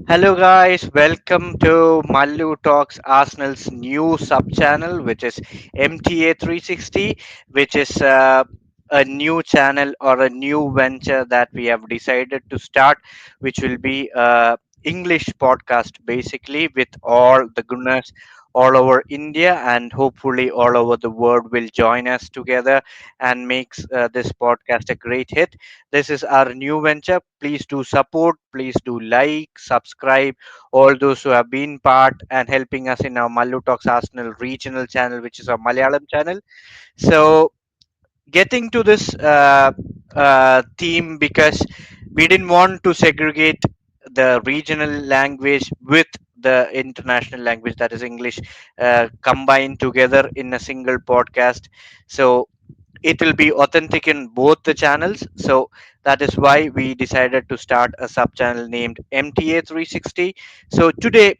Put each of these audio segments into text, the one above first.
Hello, guys. Welcome to Mallu Talks Arsenal's new sub channel, which is MTA 360, which is a new channel or a new venture that we have decided to start, which will be English podcast basically with all the gunners all over India and hopefully all over the world will join us together and makes this podcast a great hit. This is our new venture. Please do support, please do like, subscribe, all those who have been part and helping us in our Mallu Talks Arsenal regional channel, which is our Malayalam channel. So, getting to this theme because we didn't want to segregate the regional language with the international language, that is English, combined together in a single podcast. So, it will be authentic in both the channels. So that is why we decided to start a sub channel named MTA 360. So today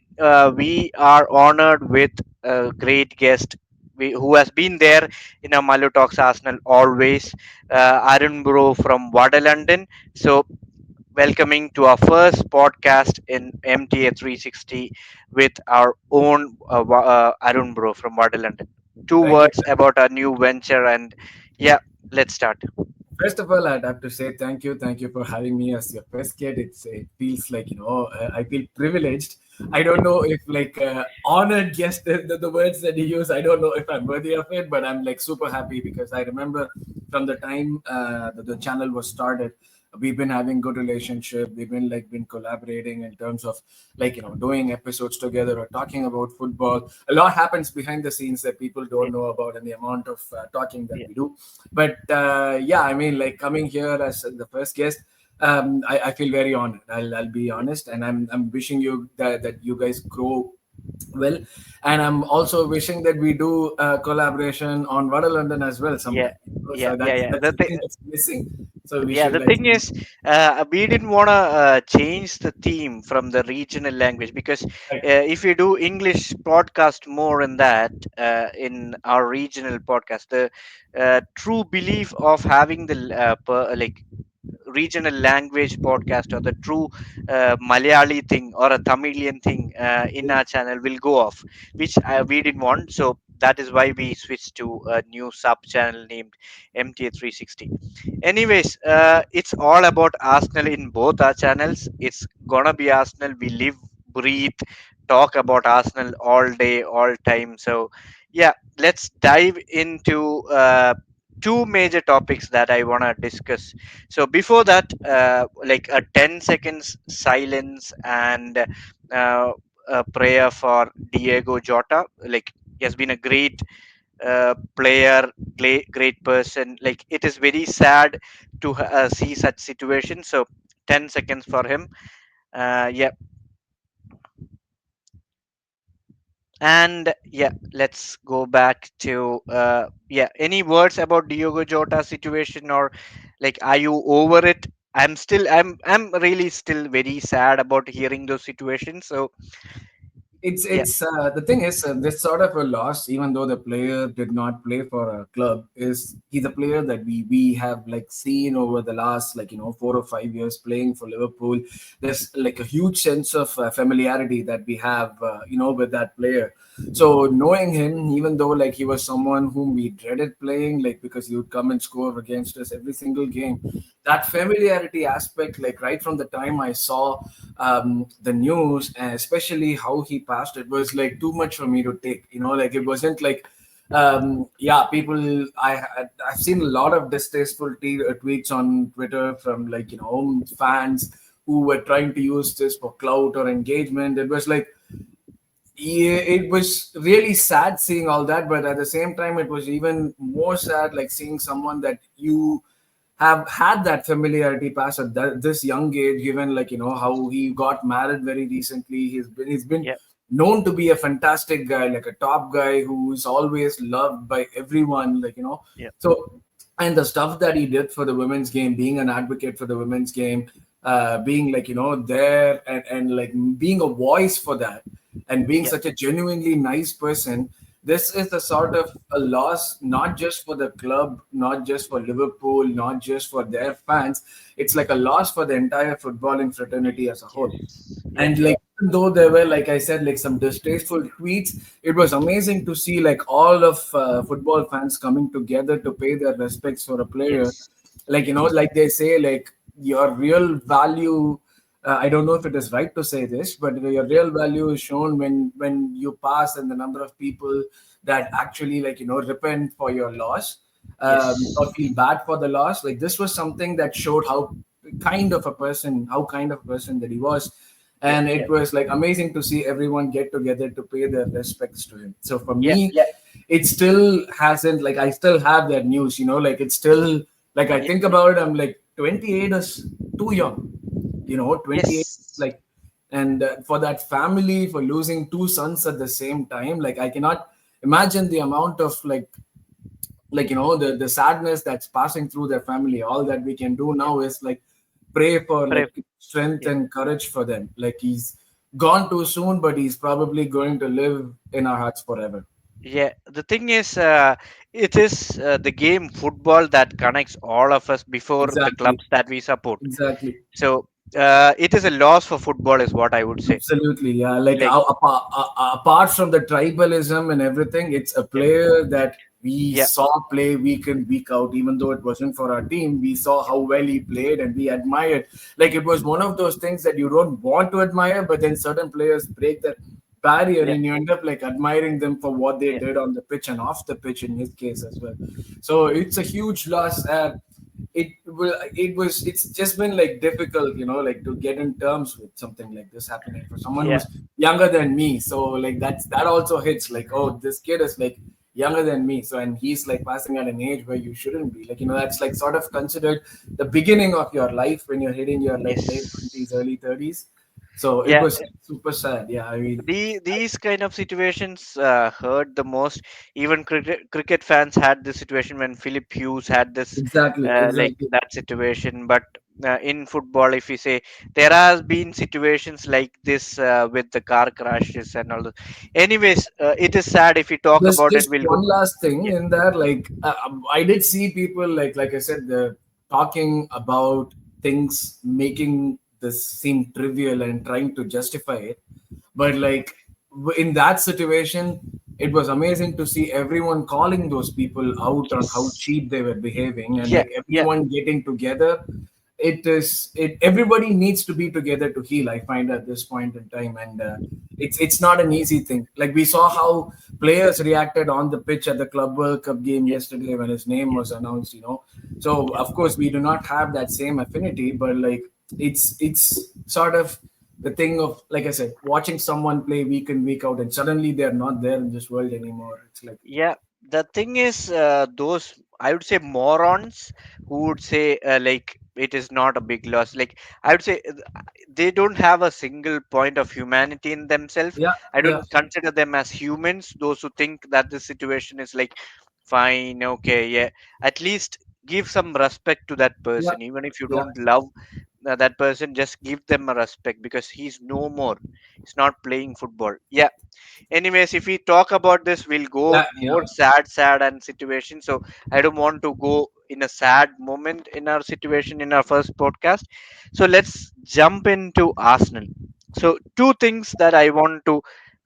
we are honored with a great guest who has been there in our Malu Talks Arsenal always, Arun Bro from Wada London. So welcoming to our first podcast in MTA 360 with our own Arun Bro from Wada London. Two Thank you. words about our new venture, and yeah, let's start. First of all, I'd have to say thank you. Thank you for having me as your first kid. It feels like I feel privileged. I don't know if honored guest the words that you use. I don't know if I'm worthy of it, but I'm like super happy because I remember from the time that the channel was started, we've been having good relationship. We've been collaborating in terms of doing episodes together or talking about football. A lot happens behind the scenes that people Yeah, don't know about, and the amount of talking that yeah, we do. But yeah, I mean, like coming here as the first guest, I feel very honored. I'll be yeah, honest, and I'm wishing you that you guys grow well, and I'm also wishing that we do collaboration on Vada London as well yeah, sometime. yeah, So yeah, that's yeah. that's the thing that's missing. So we Yeah, should the like. thing is, we didn't want to change the theme from the regional language because if you do English podcast more in that, in our regional podcast, the true belief of having the regional language podcast or the true Malayali thing or a Tamilian thing in our channel will go off, which we didn't want. So that is why we switched to a new sub channel named MTA 360. Anyways, it's all about Arsenal in both our channels. It's gonna be Arsenal. We live, breathe, talk about Arsenal all day, all time. So, yeah, let's dive into two major topics that I wanna discuss. So before that, like a 10 seconds silence and a prayer for Diego Jota. Like he has been a great player, great person. Like it is very sad to see such situation. So 10 seconds for him. Yeah, and yeah, let's go back to yeah. Any words about Diogo Jota situation, or like, are you over it? I'm really still very sad about hearing those situations. So yeah, It's the thing is this sort of a loss, even though the player did not play for a club, is he's a player that we have like seen over the last 4 or 5 years playing for Liverpool. There's like a huge sense of familiarity that we have with that player. So knowing him, even though like he was someone whom we dreaded playing, like because he would come and score against us every single game, that familiarity aspect, like right from the time I saw the news, and especially how he passed, it was like too much for me to take. Like it wasn't like, yeah, people. I've seen a lot of distasteful tweets on Twitter from fans who were trying to use this for clout or engagement. It was like, yeah, it was really sad seeing all that, but at the same time, it was even more sad like seeing someone that you have had that familiarity pass at this young age, given how he got married very recently. He's been yeah, known to be a fantastic guy, like a top guy who's always loved by everyone, yeah, so, and the stuff that he did for the women's game, being an advocate for the women's game, being there, and like being a voice for that, and being yeah, such a genuinely nice person, this is the sort of a loss, not just for the club, not just for Liverpool, not just for their fans. It's like a loss for the entire footballing fraternity as a whole. Yes. Yeah. And like, even though there were, like I said, like some distasteful tweets, it was amazing to see like all of football fans coming together to pay their respects for a player. Yes. Like, like they say, like your real value. I don't know if it is right to say this, but your real value is shown when you pass, and the number of people that actually, like, repent for your loss, Yes. or feel bad for the loss. Like, this was something that showed how kind of a person that he was. Yeah. And it was like amazing to see everyone get together to pay their respects to him. So for Yeah. me, it still hasn't, like, I still have that news, like it's still, like, I Yeah. think about it, I'm like 28 is too young, 28, Yes. like. And for that family, for losing two sons at the same time, like, I cannot imagine the amount of, like, the sadness that's passing through their family. All that we can do Yeah. now is like pray for, Pray. like, strength Yeah. and courage for them. Like, he's gone too soon, but he's probably going to live in our hearts forever. Yeah. The thing is, it is the game football that connects all of us before the Exactly. clubs that we support. Exactly. So it is a loss for football, is what I would say. Absolutely, yeah. Like, Like, apart from the tribalism and everything, it's a yeah, player that we yeah, saw play week in, week out. Even though it wasn't for our team, we saw how well he played, and we admired. Like, it was one of those things that you don't want to admire, but then certain players break that barrier, yeah, and you end up like admiring them for what they yeah. did on the pitch and off the pitch in his case as well. So it's a huge loss. It's just been like difficult, like, to get in terms with something like this happening for someone Yeah. who's younger than me. So like, that also hits, like, oh, this kid is like younger than me, so, and he's like passing at an age where you shouldn't be, like, that's like sort of considered the beginning of your life when you're hitting your like late Yes. 20s, early 30s. So it Yeah. was super sad. Yeah, I mean, These kind of situations hurt the most. Even cricket fans had this situation when Philip Hughes had this exactly, like exactly. that situation. But in football, if we say, there has been situations like this with the car crashes and all that. Anyways, it is sad. If we talk Just about it, just we'll go. one last thing Yeah. in there, like, I did see people, like I said, talking about things, making this seem trivial and trying to justify it. But like, in that situation, it was amazing to see everyone calling those people out on how Yes. cheap they were behaving, and Yeah. like Yeah. everyone getting together. Everybody needs to be together to heal, I find, at this point in time. And it's not an easy thing. Like, we saw how players reacted on the pitch at the Club World Cup game Yeah. yesterday when his name was announced. So of course we do not have that same affinity, but like, it's sort of the thing of, like I said, watching someone play week in, week out, and suddenly they're not there in this world anymore. It's like, Yeah, the thing is, those, I would say, morons who would say like it is not a big loss. Like, I would say, they don't have a single point of humanity in themselves. yeah, I yeah, don't consider them as humans. Those who think that the situation is like fine, okay, yeah. At least give some respect to that yeah, person, even if you yeah, don't love that person. Just give them a respect because he's no more. He's not playing football. Yeah. Anyways, if we talk about this, we'll go yeah, yeah. more sad and situation. So I don't want to go in a sad moment in our situation in our first podcast. So let's jump into Arsenal. So two things that I want to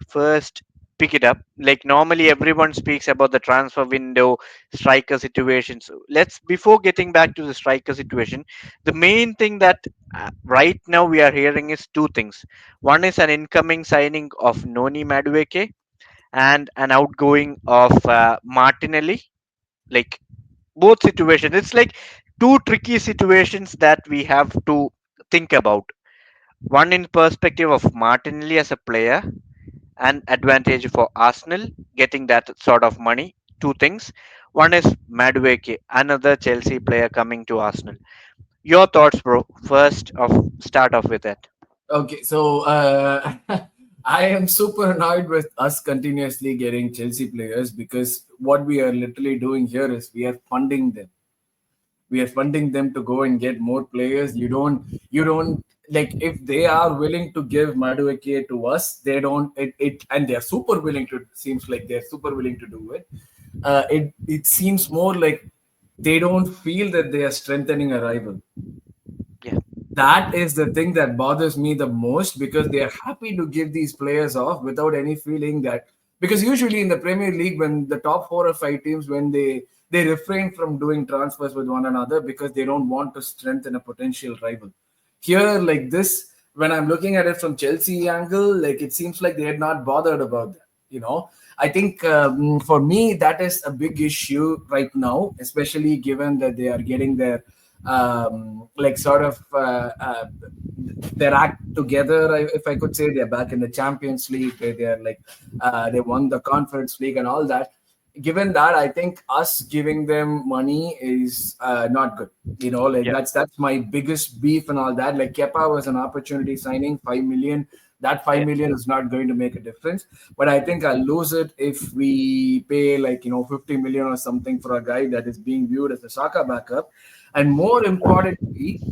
first pick it up. Like, normally everyone speaks about the transfer window, striker situation. So let's, before getting back to the striker situation, the main thing that right now we are hearing is two things. One is an incoming signing of Noni Madueke and an outgoing of Martinelli. Like, both situations, it's like two tricky situations that we have to think about. One in perspective of Martinelli as a player, an advantage for Arsenal getting that sort of money. Two things. One is Madueke, another Chelsea player coming to Arsenal. Your thoughts, bro. First of start off with that. Okay, so I am super annoyed with us continuously getting Chelsea players, because what we are literally doing here is we are funding them. We are funding them to go and get more players. You don't like if they are willing to give Madueke to us, they don't and they're super willing to seems like they're super willing to do it. It seems more like they don't feel that they are strengthening a rival. Yeah, That is the thing that bothers me the most, because they are happy to give these players off without any feeling that, because usually in the Premier League, when the top 4 or 5 teams, when they refrain from doing transfers with one another because they don't want to strengthen a potential rival. Here, like this, when I'm looking at it from Chelsea angle, like it seems like they had not bothered about that. I think for me that is a big issue right now, especially given that they are getting their like sort of their act together. If I could say, they're back in the Champions League. They're like they won the Conference League and all that. Given that, I think us giving them money is not good. Like yeah, that's my biggest beef and all that. Like Kepa was an opportunity signing, 5 million. That five yeah, million is not going to make a difference. But I think I'll lose it if we pay like 50 million or something for a guy that is being viewed as a Saka backup. And more importantly,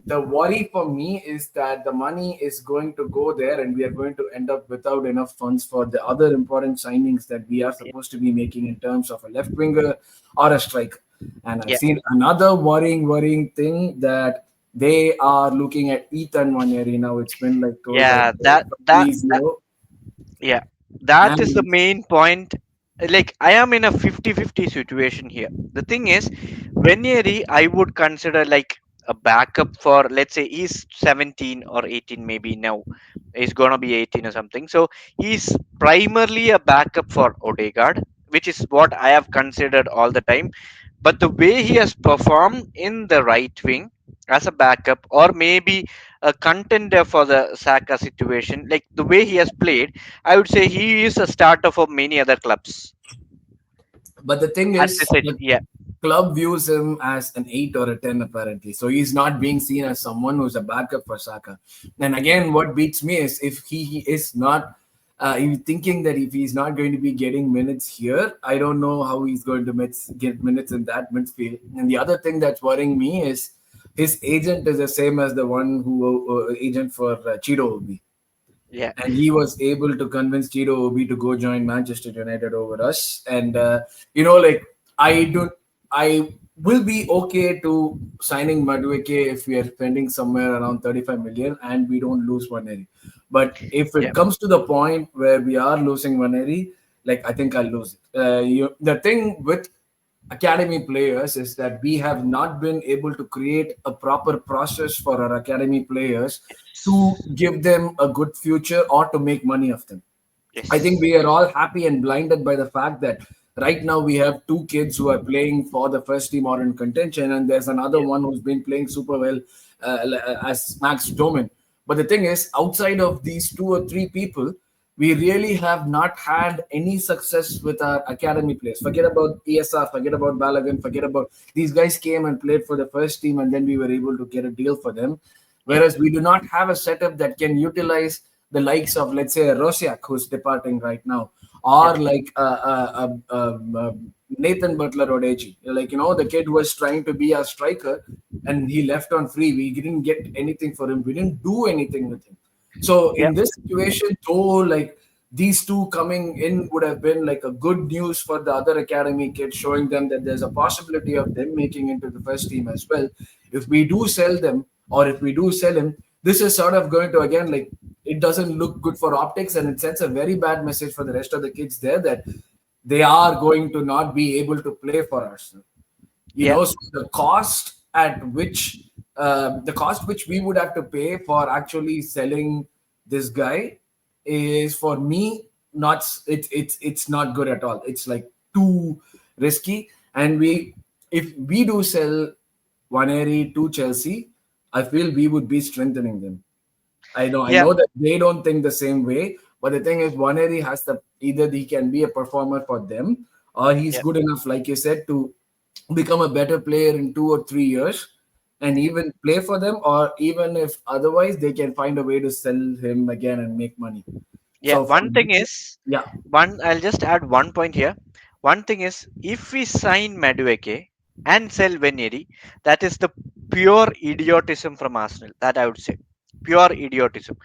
the worry for me is that the money is going to go there and we are going to end up without enough funds for the other important signings that we are yeah, supposed to be making in terms of a left winger or a striker. And I've yeah, seen another worrying thing that they are looking at Ethan Wanyeri now. It's been like told by yeah. That Fabrizio. Yeah, that is the And main point. Like, I am in a 50-50 situation here. The thing is, Venieri, I would consider like a backup for, let's say, he's 17 or 18, maybe now. He's gonna be 18 or something. So he's primarily a backup for Odegaard, which is what I have considered all the time. But the way he has performed in the right wing as a backup, or maybe a contender for the Saka situation, like the way he has played, I would say he is a starter for many other clubs But the thing at this is, age. the Yeah, club views him as an 8 or a 10, apparently. So he's not being seen as someone who's a backup for Saka. And again, what beats me is if he is not, thinking that if he's not going to be getting minutes here, I don't know how he's going to get minutes in that midfield. And the other thing that's worrying me is his agent is the same as the one who agent for Chido Obi, yeah, and he was able to convince Tito Obi to go join Manchester United over us. And like I do, I will be okay to signing Madueke if we are spending somewhere around 35 million and we don't lose Vaneri. But if yeah, it comes to the point where we are losing Vaneri, like I think I'll lose it. The thing with academy players is that we have not been able to create a proper process for our academy players to give them a good future or to make money of them. I think yes, we are all happy and blinded by the fact that right now we have two kids who are playing for the first team or in contention, and there's another yeah, one who's been playing super well as Max Doman. But the thing is, outside of these two or three people, we really have not had any success with our academy players. Forget about ESR, forget about Balagan, forget about these guys came and played for the first team, and then we were able to get a deal for them. yeah, Whereas we do not have a setup that can utilize the likes of, let's say, Rosiak, who's departing right now, yeah, or like Nathan Butler Odeji, like the kid who was trying to be a striker and he left on free. We didn't get anything for him. We didn't do anything with him. So yeah, in this situation, though, like these two coming in would have been like a good news for the other academy kids, showing them that there's a possibility of them making into the first team as well. If we do sell them, or if we do sell him, this is sort of going to again like it doesn't look good for optics, and it sends a very bad message for the rest of the kids there that they are going to not be able to play for Arsenal. yeah, So the cost which we would have to pay for actually selling this guy is, for me, not it's not good at all. It's like too risky. And we if we do sell Waneri to Chelsea, I feel we would be strengthening them. I yeah, know that they don't think the same way, but the thing is, Waneri has the either he can be a performer for them, or he's yeah, good enough, like you said, to become a better player in 2 or 3 years and even play for them, or even if otherwise they can find a way to sell him again and make money. yeah. So for One thing me, is, yeah, I'll just add one point here. One thing is, if we sign Madueke, and sell Veneri, that is the pure idiotism from Arsenal. That I would say, pure idiotism.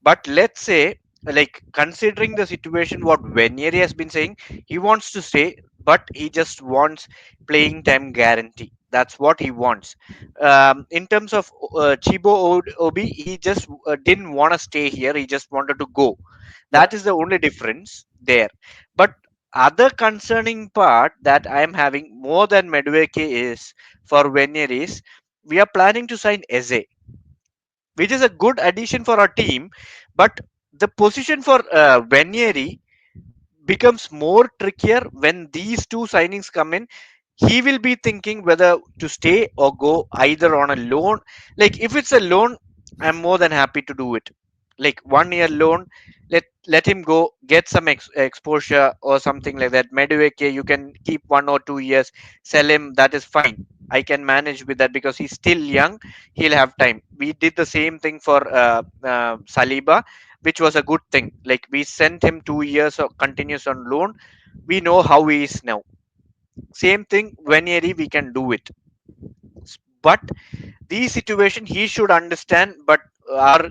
But let's say, like considering the situation, what Venieri has been saying, he wants to stay, but he just wants playing time guarantee. That's what he wants. In terms of Chibo Obi, he just didn't want to stay here. He just wanted to go. That Yep, is the only difference there. But other concerning part that I am having more than Medweke is for Venier is we are planning to sign Eze, which is a good addition for our team. But the position for Venieri becomes more trickier when these two signings come in. He will be thinking whether to stay or go, either on a loan. Like if it's a loan, I'm more than happy to do it. Like 1 year loan, let him go, get some exposure or something like that. Medueke, you can keep 1 or 2 years, sell him. That is fine. I can manage with that because he's still young. He'll have time. We did the same thing for Saliba, which was a good thing. Like we sent him 2 years of continuous on loan. We know how he is now. Same thing, Venieri, we can do it. But these situation he should understand. But our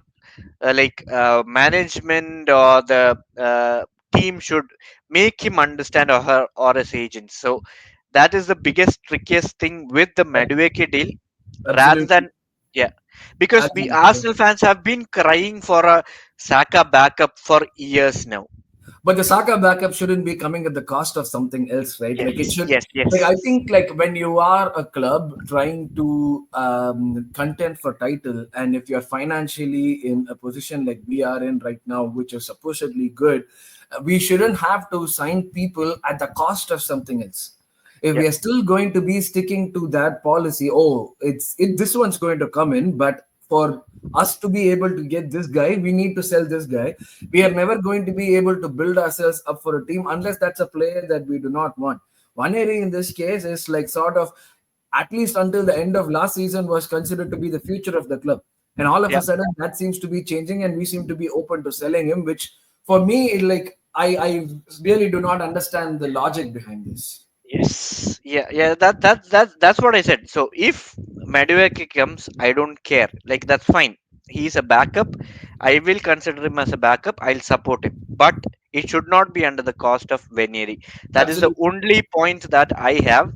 management or the team should make him understand, or her or his agent. So that is the biggest trickiest thing with the yep, Madueke deal, rather absolutely, than, yeah, because we absolutely. Arsenal fans have been crying for a Saka backup for years now. But the Saka backup shouldn't be coming at the cost of something else, right? Like it Yes, should. yes, Like I yes. think, like when you are a club trying to contend for title, and if you're financially in a position like we are in right now, which is supposedly good, we shouldn't have to sign people at the cost of something else. If Yeah, we are still going to be sticking to that policy, oh, this one's going to come in, but for us to be able to get this guy, we need to sell this guy. We are yeah, never going to be able to build ourselves up for a team unless that's a player that we do not want. One area in this case is like sort of, at least until the end of last season, was considered to be the future of the club. And all of yeah. a sudden, that seems to be changing, and we seem to be open to selling him, which for me, like, I really do not understand the logic behind this. Yes, yeah, yeah. That's what I said. So if Madueke comes, I don't care. Like that's fine. He's a backup. I will consider him as a backup. I'll support him, but it should not be under the cost of Veneri. That is the Absolutely. only point that I have.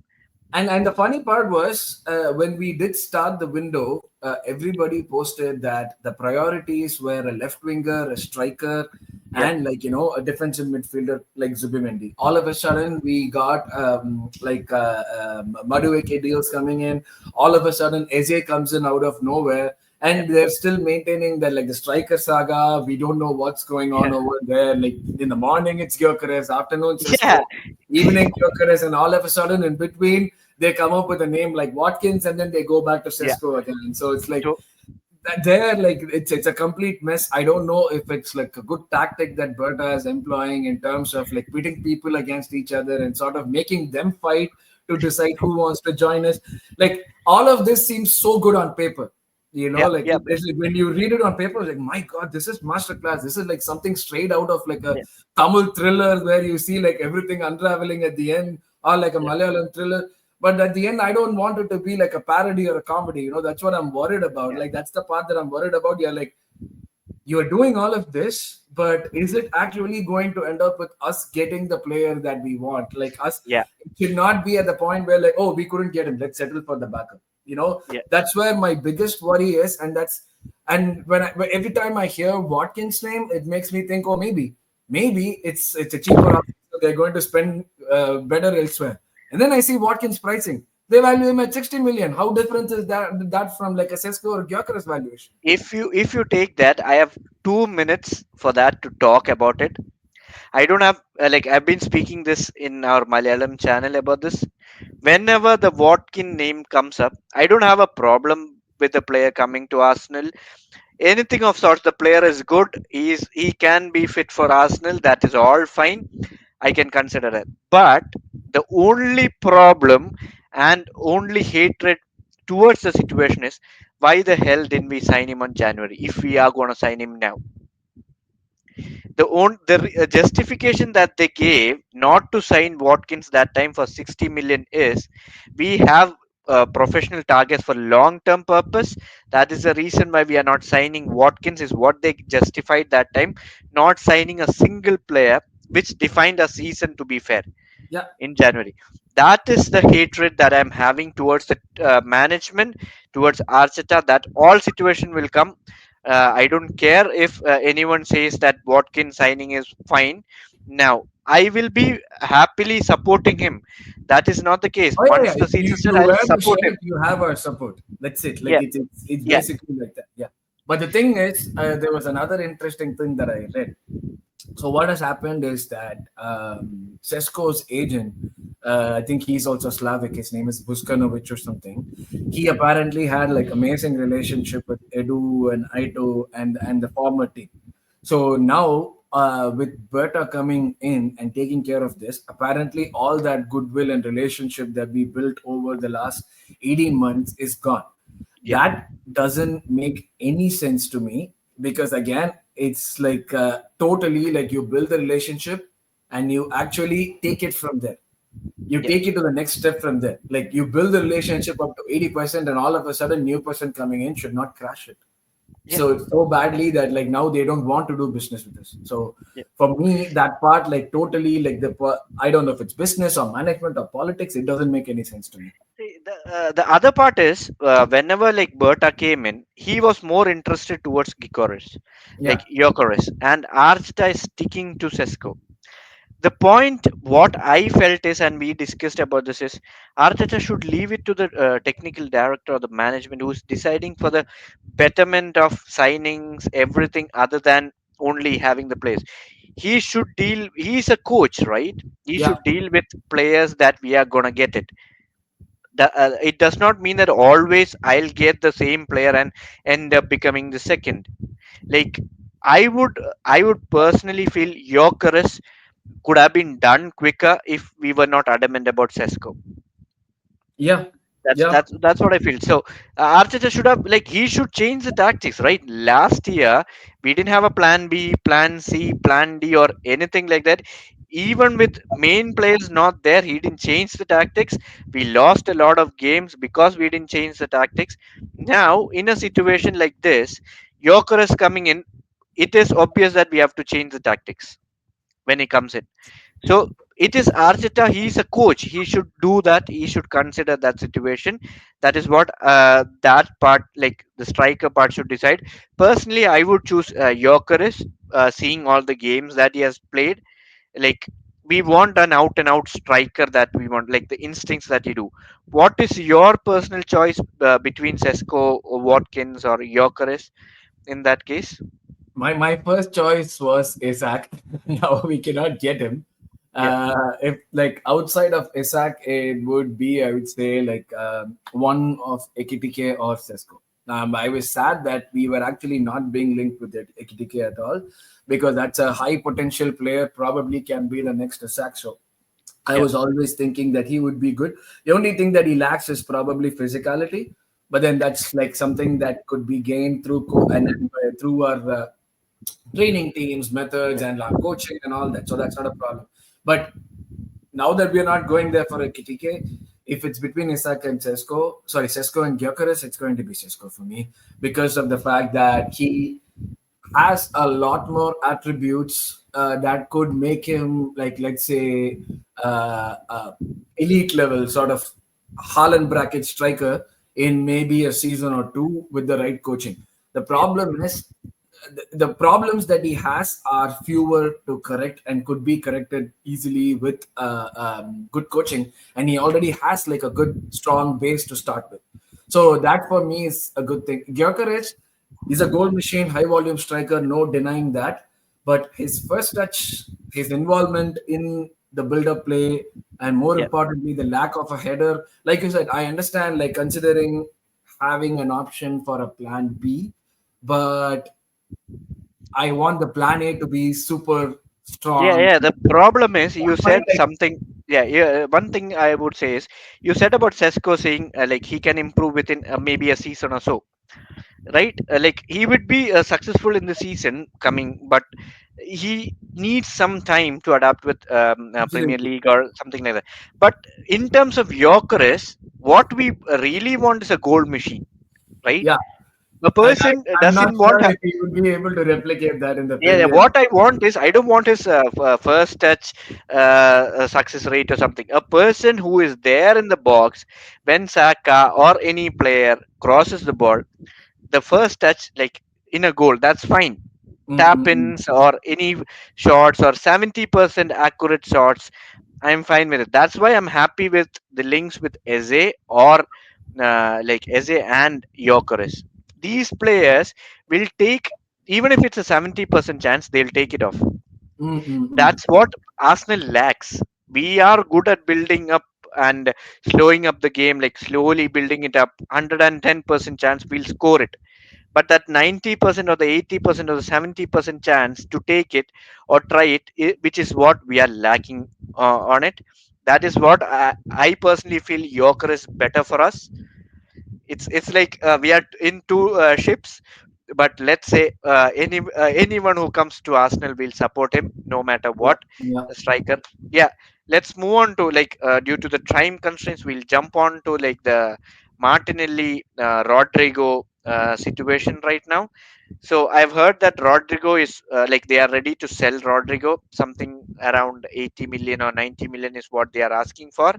And the funny part was when we did start the window, everybody posted that the priorities were a left winger, a striker, Yeah, and like a defensive midfielder like Zubimendi. All of a sudden, we got Madueke deals coming in. All of a sudden, Eze comes in out of nowhere. yeah, And they're still maintaining that like the striker saga. We don't know what's going on yeah, over there. Like in the morning, it's Gyökeres, afternoon, yeah, Cisco, evening, Gyökeres, and all of a sudden, in between, they come up with a name like Watkins, and then they go back to yeah. Cisco again. So it's like So that there, like it's a complete mess. I don't know if it's like a good tactic that Berta is employing in terms of like pitting people against each other and sort of making them fight to decide who wants to join us. Like all of this seems so good on paper. yeah, Like yeah, it's like when you read it on paper, it's like, my God, this is masterclass. This is like something straight out of like a yeah, Tamil thriller where you see like everything unraveling at the end, or like a yeah, Malayalam thriller. But at the end, I don't want it to be like a parody or a comedy. That's what I'm worried about. yeah, Like that's the part that I'm worried about. You're like, you're doing all of this, but is it actually going to end up with us getting the player that we want? Like us, yeah, it should not be at the point where like, oh, we couldn't get him. Let's settle for the backup. yeah, That's where my biggest worry is, and every time I hear Watkins' name, it makes me think, oh, maybe it's a cheaper option, so they're going to spend better elsewhere. And then I see Watkins pricing. They value him at 60 million. How different is that from like a Sesko or Gyökeres valuation? if you take that, I have 2 minutes for that to talk about it. I don't have I've been speaking this in our Malayalam channel about this. Whenever the Watkin name comes up, I don't have a problem with the player coming to Arsenal. Anything of sorts, the player is good. He can be fit for Arsenal. That is all fine. I can consider it. But the only problem and only hatred towards the situation is, why the hell didn't we sign him on January if we are going to sign him now? The justification that they gave not to sign Watkins that time for 60 million is we have professional targets for long term purpose. That is the reason why we are not signing Watkins, is what they justified that time, not signing a single player, which defined a season, to be fair, Yeah. in January. That is the hatred that I'm having towards the management, towards Arteta. That all situation will come. I don't care if anyone says that Watkins signing is fine. Now I will be happily supporting him. That is not the case. Oh yeah, Once yeah. the season You starts, I'll wear the support him. shirt, you have our support. That's it. Like Yeah, it's yeah, basically like that. Yeah. But the thing is, there was another interesting thing that I read. So what has happened is that Sesko's agent, I think he's also Slavic. His name is Buskanovic or something. He apparently had like amazing relationship with Edu and Aito and the former team. So now with Berta coming in and taking care of this, apparently all that goodwill and relationship that we built over the last 18 months is gone. yeah, That doesn't make any sense to me because again it's like totally like you build the relationship and you actually take it from there, you yeah, take it to the next step from there, like you build the relationship up to 80% and all of a sudden new person coming in should not crash it yeah, so badly that like now they don't want to do business with us. So yeah. for me that part like totally like I don't know if it's business or management or politics, it doesn't make any sense to me. See, the other part is whenever like Berta came in, he was more interested towards Gikoris, Yeah, like Yokoris, and Arteta is sticking to Sesko. The point what I felt is, and we discussed about this, is Arteta should leave it to the technical director or the management who's deciding for the betterment of signings, everything other than only having the players. He should deal. He's a coach, right? He yeah, should deal with players that we are gonna get it. It does not mean that always I'll get the same player and end up becoming the second. Like I would personally feel Jokeris could have been done quicker if we were not adamant about Sesko. yeah, That's yeah. that's that's what I feel. So Arteta should have, like, he should change the tactics. Right, last year we didn't have a plan B, plan C, plan D, or anything like that. Even with main players not there, he didn't change the tactics. We lost a lot of games because we didn't change the tactics. Now, in a situation like this, Joker is coming in. It is obvious that we have to change the tactics when he comes in. So it is Arteta. He's a coach. He should do that. He should consider that situation. That is what that part, like the striker part, should decide. Personally, I would choose Jokeris. Seeing all the games that he has played, like, we want an out and out striker, that we want like the instincts that you do. What is your personal choice between Sesko or Watkins or Jokeris in that case? My first choice was Isaac. Now we cannot get him. Yeah, If like outside of Isaac, it would be I would say like one of Ekitike or Sesko. I was sad that we were actually not being linked with it, Ekitike at all, because that's a high potential player. Probably can be the next Isaac. So I yeah, was always thinking that he would be good. The only thing that he lacks is probably physicality, but then that's like something that could be gained through through our training teams, methods, yeah, and our coaching and all that. So that's not a problem. But now that we're not going there for a KTK, if it's between Isak and Sesko and Gyökeres, it's going to be Sesko for me because of the fact that he has a lot more attributes that could make him like let's say elite level sort of Haaland bracket striker in maybe a season or two with the right coaching. The yeah, problem is the problems that he has are fewer to correct and could be corrected easily with good coaching, and he already has like a good strong base to start with. So that for me is a good thing. Gyökeres, he's a goal machine, high volume striker, no denying that. But his first touch, his involvement in the build up play, and more yeah. importantly, the lack of a header. Like you said, I understand, like considering having an option for a plan B, but I want the plan A to be super Yeah, strong. yeah. The problem is you Find said like something. Yeah, yeah. One thing I would say is you said about Sesko saying like he can improve within maybe a season or so, right? Like he would be successful in the season coming, but he needs some time to adapt with Premier Absolutely. League or something like that. But in terms of Yorkeres, what we really want is a goal machine, right? Yeah, A person I'm not doesn't want. sure if he would be able to replicate that in the Yeah, yeah, Premier what League. I want is I don't want his first touch success rate or something. A person who is there in the box when Saka or any player crosses the ball, the first touch, like in a goal, that's fine. Tap Mm-mm-mm. ins or any shots or 70% accurate shots, I'm fine with it. That's why I'm happy with the links with Eze or like Eze and Yokeres. These players will take, even if it's a 70% chance, they'll take it off. Mm-mm-mm. That's what Arsenal lacks. We are good at building up and slowing up the game, like slowly building it up. 110% chance we'll score it, but that 90% or the 80% or the 70% chance to take it or try it, which is what we are lacking on it. That is what I personally feel Yorker is better for us. It's like we are in two ships, but let's say anyone who comes to Arsenal will support him no matter Yeah, what. yeah. The striker, yeah. Let's move on to like due to the time constraints, we'll jump on to like the Martinelli Rodrigo situation right now. So I've heard that Rodrigo is like they are ready to sell Rodrigo. Something around 80 million or 90 million is what they are asking for.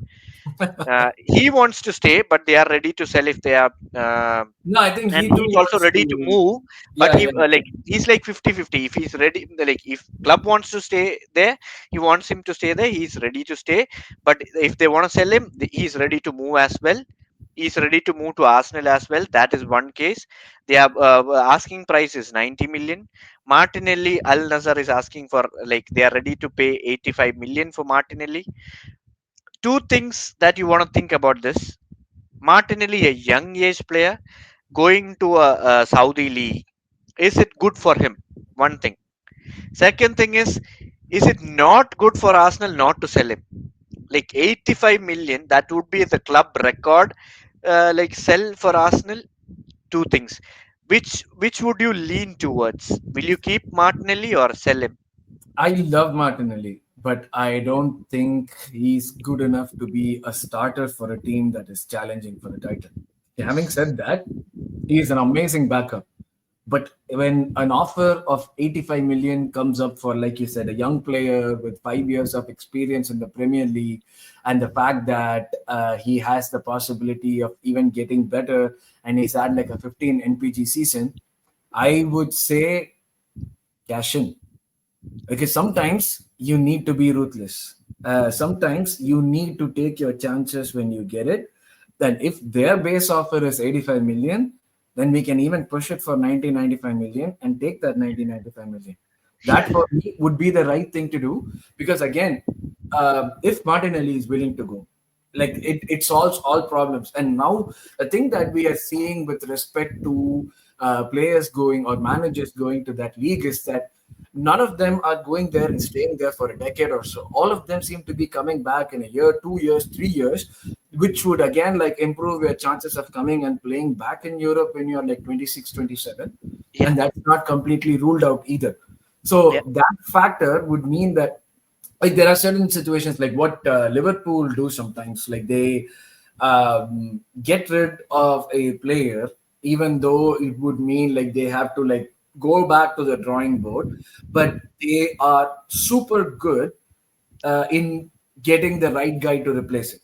He wants to stay, but they are ready to sell if they are. No, I think And he too he's also wants ready to to. move, but Yeah, he yeah. like he's like 50-50. If he's ready, like if club wants to stay there, he wants him to stay there, he's ready to stay. But if they want to sell him, he's ready to move as well. He's ready to move to Arsenal as well. That is one case. They are asking price is 90 million. Martinelli, Al Nazar is asking for, like they are ready to pay 85 million for Martinelli. Two things that you want to think about this: Martinelli, a young age player, going to a Saudi league, is it good for him? One thing. Second thing is it not good for Arsenal not to sell him? Like 85 million, that would be the club record. Like sell for Arsenal. Two things. Which would you lean towards? Will you keep Martinelli or sell him? I love Martinelli, but I don't think he's good enough to be a starter for a team that is challenging for the title. Having said that, he is an amazing backup. But when an offer of 85 million comes up for, like you said, a young player with 5 years of experience in the Premier League, and the fact that he has the possibility of even getting better, and he's had like a 15 NPG season, I would say cash in. Because sometimes you need to be ruthless. Sometimes you need to take your chances when you get it. Then if their base offer is 85 million, then we can even push it for 90-95 million and take that 90-95 million. Yeah, That for me would be the right thing to do, because again, if Martinelli is willing to go, like it solves all problems. And now the thing that we are seeing with respect to players going or managers going to that league is that none of them are going there and staying there for a decade or so. All of them seem to be coming back in a year, 2 years, 3 years, which would again like improve your chances of coming and playing back in Europe when you're like 26, 27. yeah, And that's not completely ruled out either. yeah, So that factor would mean that, like, there are certain situations like what Liverpool do sometimes, like they get rid of a player, even though it would mean like they have to like go back to the drawing board, but they are super good in getting the right guy to replace it.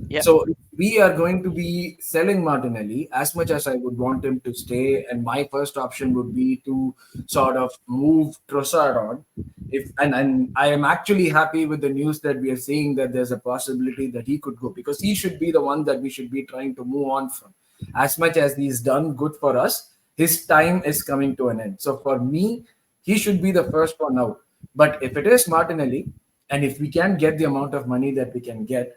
yeah, So if we are going to be selling Martinelli, as much as I would want him to stay, and my first option would be to sort of move Trossard on. If and I am actually happy with the news that we are seeing that there's a possibility that he could go, because he should be the one that we should be trying to move on from. As much as he's done good for us, his time is coming to an end. So for me, he should be the first one out. But if it is Martinelli, and if we can get the amount of money that we can get,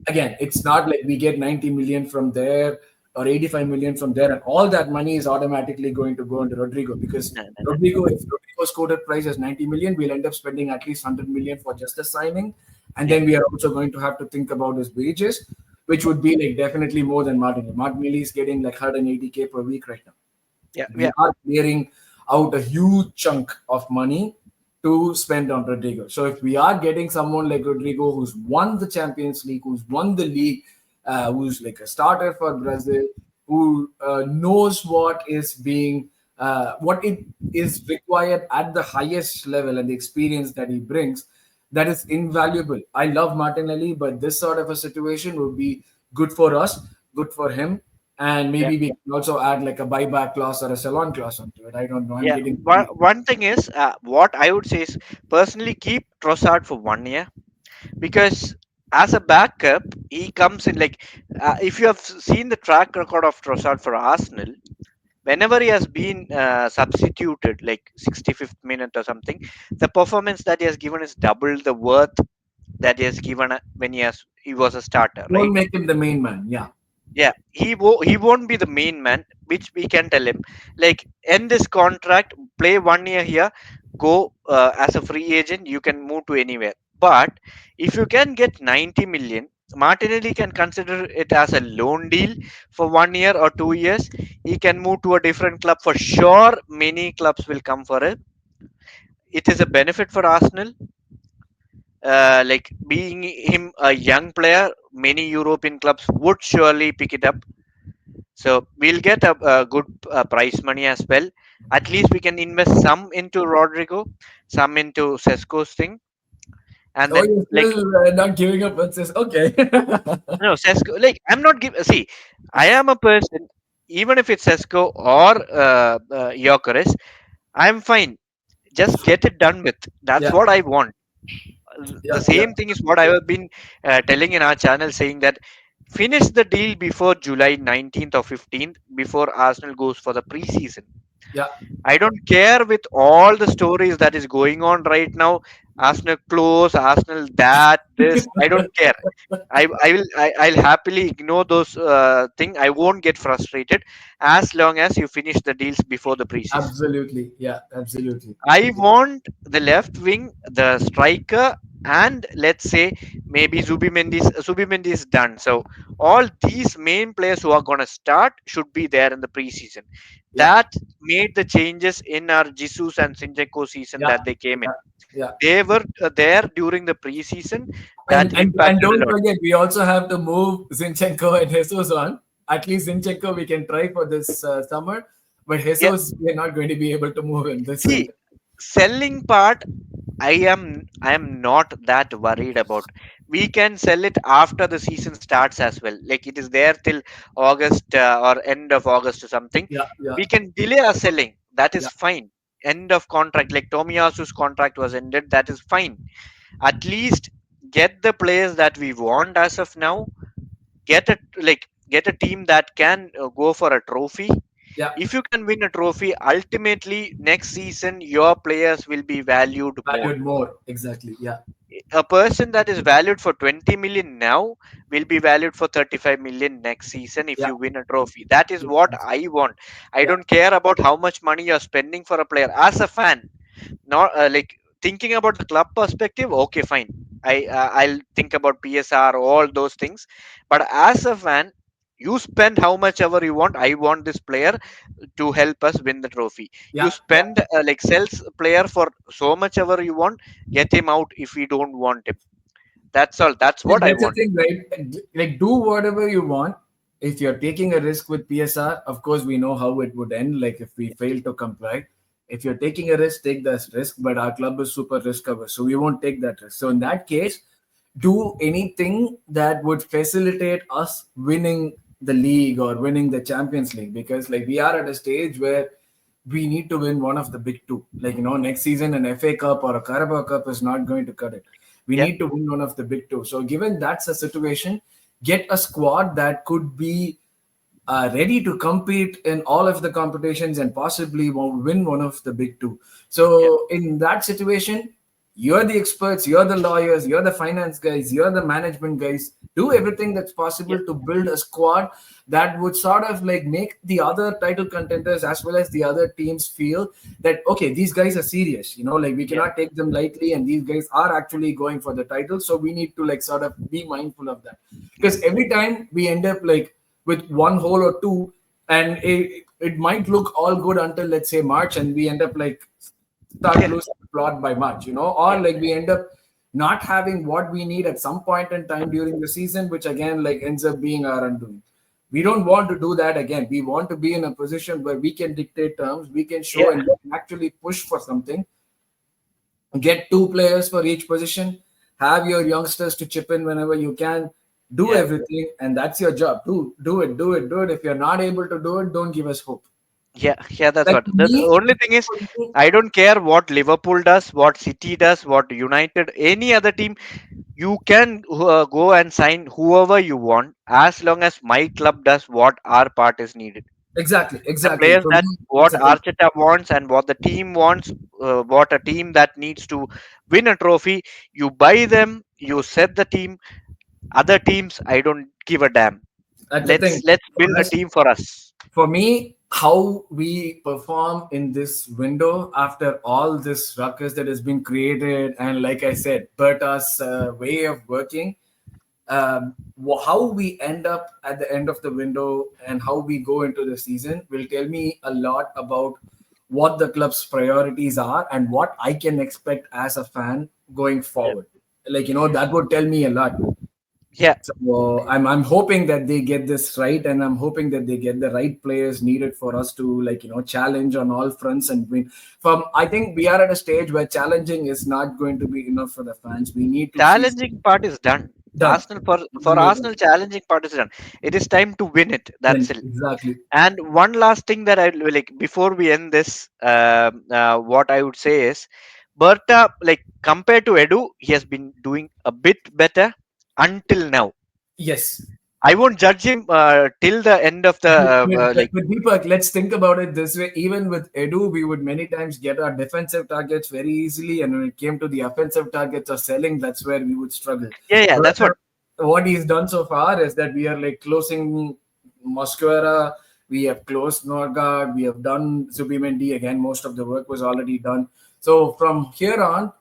again, it's not like we get 90 million from there or 85 million from there, and all that money is automatically going to go into Rodrigo, because no, no, no. Rodrigo, if Rodrigo's quoted price is 90 million, we'll end up spending at least 100 million for just the signing. And Yeah, then we are also going to have to think about his wages, which would be like definitely more than Martinelli. Martinelli is getting like 180K per week right now. yeah, We yeah, are clearing out a huge chunk of money to spend on Rodrigo. So if we are getting someone like Rodrigo who's won the Champions League, who's won the league, who's like a starter for Brazil, who knows what it is required at the highest level and the experience that he brings, that is invaluable. I love Martinelli, but this sort of a situation would be good for us, good for him, and Yeah. maybe we can also add like a buyback clause or a salon clause onto it. I don't know. I'm Yeah. getting One thing is, what I would say is, personally keep Trossard for 1 year, because as a backup he comes in like, if you have seen the track record of Trossard for Arsenal, whenever he has been substituted like 65th minute or something, the performance that he has given is double the worth that he has given when he was a starter, won't right? make him the main man. Yeah, Yeah, he won't be the main man, which we can tell him, like, end this contract, play 1 year here, go as a free agent, you can move to anywhere. But if you can get 90 million, Martinelli can consider it as a loan deal for 1 year or 2 years. He can move to a different club for sure. Many clubs will come for it. It is a benefit for Arsenal. Like, being him a young player, many European clubs would surely pick it up. So we'll get a good price money as well. At least we can invest some into Rodrigo, some into Sesko's thing, and oh, then, you're like, still not giving up on this. Okay. no Sesko. Like, I'm not give. See, I am a person. Even if it's Sesko or Gyökeres, I'm fine. Just get it done with. That's Yeah, what I want. The yeah, yeah, same thing is what I have been telling in our channel, saying that finish the deal before July 19th or 15th, before Arsenal goes for the preseason. yeah. I don't care with all the stories that is going on right now. Arsenal close, Arsenal that, this. I don't care. I'll happily ignore those thing. I won't get frustrated as long as you finish the deals before the preseason. Absolutely. Yeah, absolutely. I want the left wing, the striker, and let's say maybe Zubimendi is done. So all these main players who are gonna start should be there in the preseason. Yeah, That made the changes in our Jesus and Sinjeko season yeah, that they came in. yeah, yeah. They were there during the preseason. That And impacted a don't lot. forget, we also have to move Zinchenko and Jesus on. At least Zinchenko we can try for this summer, but Yeah. Jesus we're not going to be able to move him this See, winter. selling part, I am not that worried about. We can sell it after the season starts as well. Like, it is there till August, or end of August or something. Yeah, yeah, We can delay our selling. That yeah, is fine. End of contract. Like Tomiyasu's contract was ended. That is fine. At least get the players that we want as of now. Get a team that can go for a trophy. yeah. If you can win a trophy, ultimately next season your players will be valued more. Valued more. Exactly. Yeah, A person that is valued for 20 million now will be valued for 35 million next season if yeah, you win a trophy. That is yeah, what I want. I yeah, don't care about how much money you're spending for a player. As a fan, not like, thinking about the club perspective, okay, fine. I'll think about PSR, all those things. But as a fan, you spend how much ever you want. I want this player to help us win the trophy. You yeah, yeah. spend, like, sells player for so much ever you want. Get him out if we don't want him. That's all. That's Like, what I that's the want. thing, right? Like, do whatever you want. If you're taking a risk with PSR, of course, we know how it would end. Like, if we fail to comply, if you're taking a risk, take that risk. But our club is super risk averse, so we won't take that risk. So, in that case, do anything that would facilitate us winning the league or winning the Champions League, because, like, we are at a stage where we need to win one of the big two. Like, next season, an FA Cup or a Carabao Cup is not going to cut it. We Yeah, need to win one of the big two. So, given that's a situation, get a squad that could be ready to compete in all of the competitions and possibly win one of the big two. yeah, So, in that situation, you're the experts, you're the lawyers, you're the finance guys, you're the management guys. Do everything that's yeah, possible to build a squad that would sort of like make the other title contenders as well as the other teams feel that, okay, these guys are serious, like we yeah, cannot take them lightly, and these guys are actually going for the title. So we need to like sort of be mindful of that. Because every time we end up like with one hole or two, and it might look all good until let's say March, and we end up like start Yeah, losing the plot by much, or yeah, like we end up not having what we need at some point in time during the season, which again like ends up being our undoing. We don't want to do that again. We want to be in a position where we can dictate terms, we can show yeah, and we can actually push for something, get two players for each position, have your youngsters to chip in whenever you can, do yeah. everything, and that's your job. Do it. If you're not able to do it, don't give us hope. Yeah, yeah, that's Like what. The only thing is, me, I don't care what Liverpool does, what City does, what United, any other team. You can go and sign whoever you want as long as my club does what our part is needed. exactly, The exactly. players For that me, it's what a thing. Arteta wants and what the team wants, what a team that needs to win a trophy, you buy them, you set the team. Other teams, I don't give a damn. That's the thing. Let's For build a us, team for us. for me, how we perform in this window after all this ruckus that has been created, and like I said, Berta's way of working, how we end up at the end of the window and how we go into the season will tell me a lot about what the club's priorities are and what I can expect as a fan going Yeah. forward. Like, that would tell me a lot. Yeah. So I'm hoping that they get this right, and I'm hoping that they get the right players needed for us to like challenge on all fronts and win. From I think we are at a stage where challenging is not going to be enough for the fans. We need to see Challenging part is done. done. Arsenal, for We're done. Arsenal, challenging part is done. It is time to win it. That's Then it. exactly. And one last thing that I like before we end this, what I would say is, Berta, like compared to Edu, he has been doing a bit better until now. Yes. I won't judge him till the end of the But Deepak, let's think about it this way. Even with Edu, we would many times get our defensive targets very easily, and when it came to the offensive targets of selling, that's where we would struggle. yeah, yeah, But that's what. what he's done so far is that we are like closing Mosquera, we have closed Norgard, we have done Zubimendi again. Most of the work was already done. So from here on,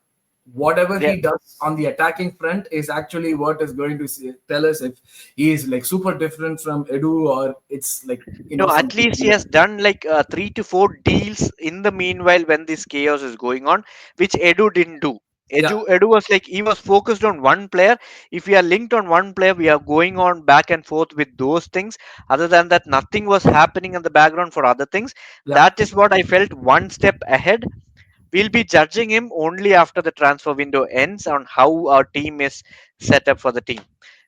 whatever Yeah. he does on the attacking front is actually what is going to tell us if he is like super different from Edu or it's like No, at something least he weird. has done like 3 to 4 deals in the meanwhile when this chaos is going on, which Edu didn't do. Yeah, Edu was like he was focused on one player. If we are linked on one player, we are going on back and forth with those things. Other than that, nothing was happening in the background for other things. yeah, That is what I felt one step ahead. We'll be judging him only after the transfer window ends on how our team is set up for the team.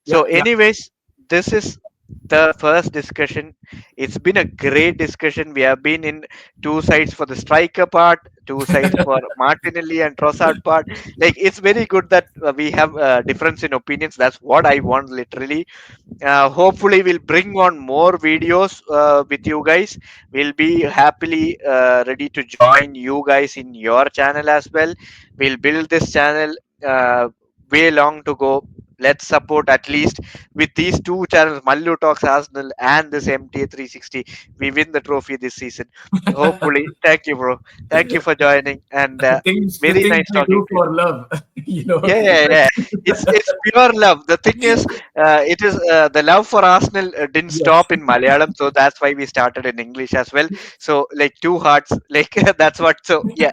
So, yeah, yeah. anyways, this is the first discussion. It's been a great discussion. We have been in two sides for the striker part, two sides for Martinelli and Trossard part. Like it's very good that we have a difference in opinions. That's what I want literally. Hopefully we'll bring on more videos with you guys. We'll be happily ready to join you guys in your channel as well. We'll build this channel way long to go. Let's support at least with these two channels, Mallu Talks Arsenal and this MTA 360. We win the trophy this season. Hopefully. Thank you, bro. Thank you for joining, and The very things nice we talking do to you. for love, Yeah, yeah, yeah. It's pure love. The thing is, it is the love for Arsenal didn't Yes. stop in Malayalam, so that's why we started in English as well. So like two hearts, like that's what. So yeah,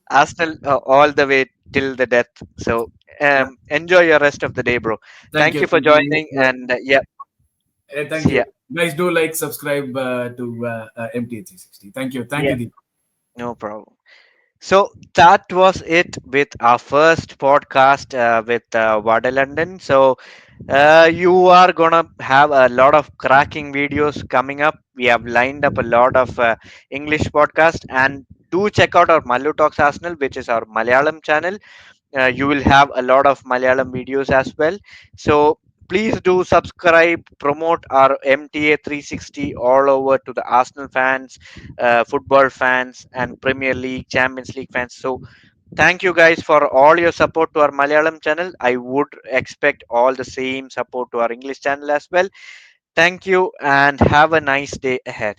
Arsenal all the way till the death. So Yeah. enjoy your rest of the day, bro. Thank Thank you. you for Thank you. joining, and yeah, Thank see ya. you. Guys, do like, subscribe to MTA360. Thank you. Thank Yeah, you, Deep. no problem. So that was it with our first podcast with Wada London. So you are gonna have a lot of cracking videos coming up. We have lined up a lot of English podcast, and do check out our Malu Talks Arsenal, which is our Malayalam channel. You will have a lot of Malayalam videos as well. So please do subscribe, promote our MTA 360 all over to the Arsenal fans, football fans, and Premier League, Champions League fans. So thank you guys for all your support to our Malayalam channel. I would expect all the same support to our English channel as well. Thank you and have a nice day ahead.